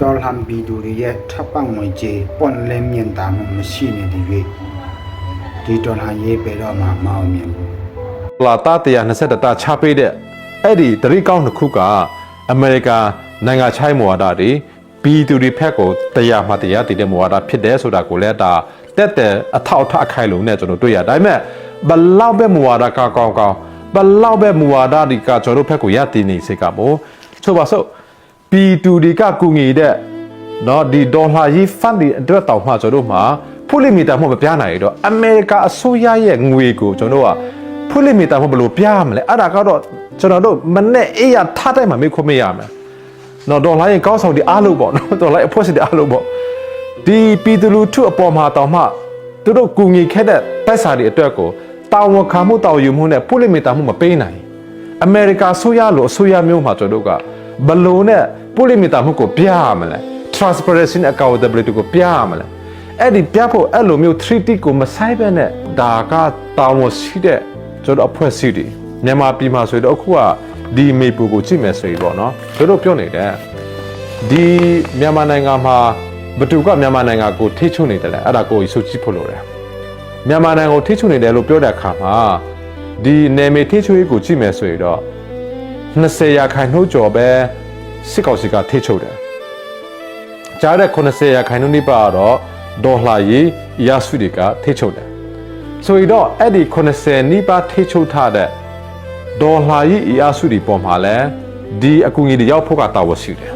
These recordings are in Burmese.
တော်လှန်ပြည်သူတွေရဲ့ထပ်ပံ့ငွေကြေးပွန်လင်းမြင့်တာမှုမရှိနေတဲ့၍ဒီတော်လှန်ရေးပဲတော့မှမအောင်မြင်ဘူး လာတာ120တာချပေးတဲ့အဲ့ဒီတရိကောင်းတစ်ခုကအမေရိကန်နိုင်ငံခြားမူဝါဒတွေပြည်သူတွေဖက်ကိုတရားမှတရားတည်တဲ့မူဝါဒဖြစ်တယ်ဆိုတာကိုလည်းဒါတက်တဲ့အထောက်အထားအခိုင်လုံးနဲ့ကျွန်တော်တွေ့ရဒါပေမဲ့ဘလောက်ပဲမူဝါဒကောင်းကောင်းဘလောက်ပဲမူဝါဒတွေကကျွန်တော်တို့ဖက်ကိုရတည်နေစေကမို့ဆိုပါစို့ပြည်သူတွေကကူညီတဲ့နော်ဒီဒေါ်လာကြီးဖန်ဒီအတွက်တောင်မှကျွန်တော်တို့မှာဖွလိမီတာမှမပြနိုင်တော့အမေရိကန်အစိုးရရဲ့ငွေကိုကျွန်တော်တို့ကဖွလိမီတာမှဘယ်လိုပြရမလဲအဲ့ဒါကတော့ကျွန်တော်တို့မနဲ့အေးရထားတိုင်းမှာမေးခွန်းမရမယ်နော်ဒေါ်လာရင်ကောင်းဆောင်ဒီအားလို့ပေါ့နော်ဒေါ်လာအဖွဲ့အစည်းအားလို့ပေါ့ဒီပြည်သူလူထုအပေါ်မှာတောင်မှသူတို့ကူညီခဲ့တဲ့တိုက်စာတွေအတွက်ကိုတာဝန်ခံမှုတာဝန်ယူမှုနဲ့ဖွလိမီတာမှုမပေးနိုင်အမေရိကန်အစိုးရလိုအစိုးရမျိုးမှာကျွန်တော်တို့ကဘလို့နဲ့ဖွလိမီတာမှုကိုပြရမလဲ transparency and accountability ကိုပြရမလဲအဲ့ဒီပြဖို့အဲ့လိုမျိုး treaty ကိုမဆိုင်ပဲနဲ့ဒါကတာဝန်ရှိတဲ့ကျွန်တော်အဖွဲ့အစည်းတွေမြန်မာပြည်မှာဆိုတော့အခုကဒီမေပူကိုကြည့်မယ်ဆိုရင်ပေါ့နော်တို့တို့ပြောနေတယ်ဒီမြန်မာနိုင်ငံမှာဘသူကမြန်မာနိုင်ငံကိုထိချုံနေတယ်လေအဲ့ဒါကိုစုကြည့်ဖို့လိုတယ်မြန်မာနိုင်ငံကိုထိချုံနေတယ်လို့ပြောတဲ့အခါမှာဒီနယ်မြေထိချုံရေးကိုကြည့်မယ်ဆိုရင်တော့20ရာခိုင်နှုန်းကျော်ပဲစစ်ကောင်စီကထိချုံတယ်ကြားတဲ့90ရာခိုင်နှုန်းနိပါတော့ဒေါ်လာရေးရစုတွေကထိချုံတယ်ဆိုတော့အဲ့ဒီ90နိပါထိချုံထားတဲ့ဒေါ်လာရေးအစုတွေပေါ်မှာလဲဒီအကူအညီတွေရောက်ဖို့ကတာဝန်ရှိတယ်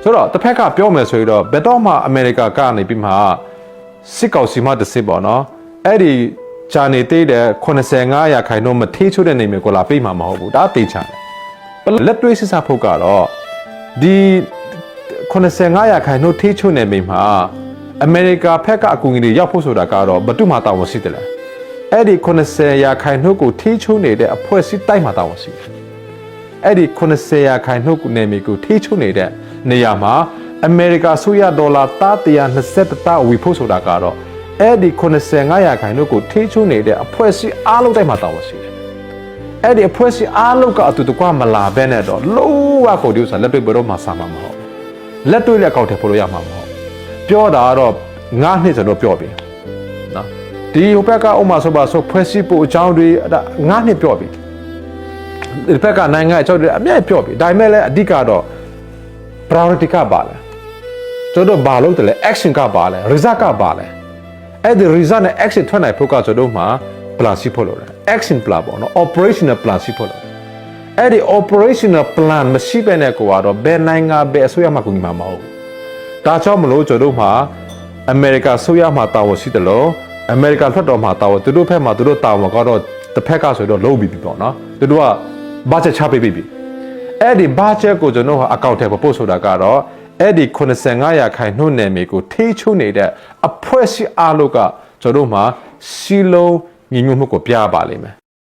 ဆိုတော့တစ်ဖက်ကပြောမယ်ဆိုတော့ဘယ်တော့မှအမေရိကကနေပြီးမှစစ်ကောင်စီမှတစ်စစ်ပေါ့နော်အဲ့ဒီဂျာနေသေးတဲ့85ရာခိုင်နှုန်းမထိချုံတဲ့နေမျိုးကိုလာပေးမှာမဟုတ်ဘူးဒါတေချာတယ်လက်တွေ့စစ်စားဖို့ကတော့ဒီ85ရာခိုင်နှုန်းထိချုံနေမိမှာအမေရိကဖက်ကအကူအညီတွေရောက်ဖို့ဆိုတာကတော့ဘယ်သူမှတာဝန်ရှိတယ်လားအဲ့ဒီ90ရာခိုင်နှုန်းကိုထိချုံနေတဲ့အဖွဲ့အစည်းတိုက်မှာတာဝန်ရှိတယ်အဲ့ဒီ90ရာခိုင်နှုန်းကိုနေမီကိုထိချုံနေတဲ့နေရာမှာအမေရိကဆိုရဒေါ်လာ120တာဝီဖို့ဆိုတာကတော့အဲ့ဒီ95ရာခိုင်နှုန်းကိုထိချုံနေတဲ့အဖွဲ့အစည်းအားလုံးတိုက်မှာတာဝန်ရှိတယ်အဲ့ဒီအဖွဲ့အစည်းအားလုံးကအတူတကွမလာဘဲနဲ့တော့လုံးဝကိုဒီဥစ္စာလက်တွေ့ဘယ်တော့မှစာမှာမဟုတ်လက်တွေ့လက်ကောက်ထဲပို့လို့ရမှာမဟုတ်ပြောတာကတော့9နှစ်ကျွန်တော်ပြောပြီနော်ဒီဟိုဘက်ကဥမာဆိုပါဆိုဖွဲ့စည်းဖို့အကြောင်းတွေ9နှစ်ပြောပြီဒီဘက်ကနိုင်ငံအကြောင်းတွေအမြဲပြောပြီဒါပေမဲ့လည်းအဓိကတော့ priority ကပါလဲကျွန်တော်ဘာလို့တလဲ action ကပါလဲ result ကပါလဲအဲ့ဒီ result နဲ့ action ထွက်နိုင်ဖို့ကကျွန်တော်မှာ plan ရှိဖို့လိုတယ် action plan ပေါ့နော် operational plan ရှိဖို့လိုတယ်အဲ့ဒီ operational plan မရှိဘဲနဲ့ကိုကတော့ဘယ်နိုင်ငံဘယ်အစိုးရမှကူညီမှာမဟုတ်ဒါကြောင့်မလို့ကျွန်တော်မှာအမေရိကန်အစိုးရမှာတာဝန်ရှိတယ်လို့အမေရိကန်ထွက်တော်မှာတာဝန်သူတို့ဖက်မှာသူတို့တာဝန်ကတော့တစ်ဖက်ကဆိုတော့လုံးပြီးပြီပေါ့နော်သူတို့က budget ချပေးပြီအဲ့ဒီ budget ကိုကျွန်တော်ဟာ account ထဲပို့ဆိုတာကတော့အဲ့ဒီ85ရာခိုင်နှုန်းနယ်မြေကိုထိချုံနေတဲ့အဖွဲ့အစည်းအားလုံးကကျွန်တော်မှာစီလုံးညီညွတ်မှုကိုပြပါလိမ့်မယ်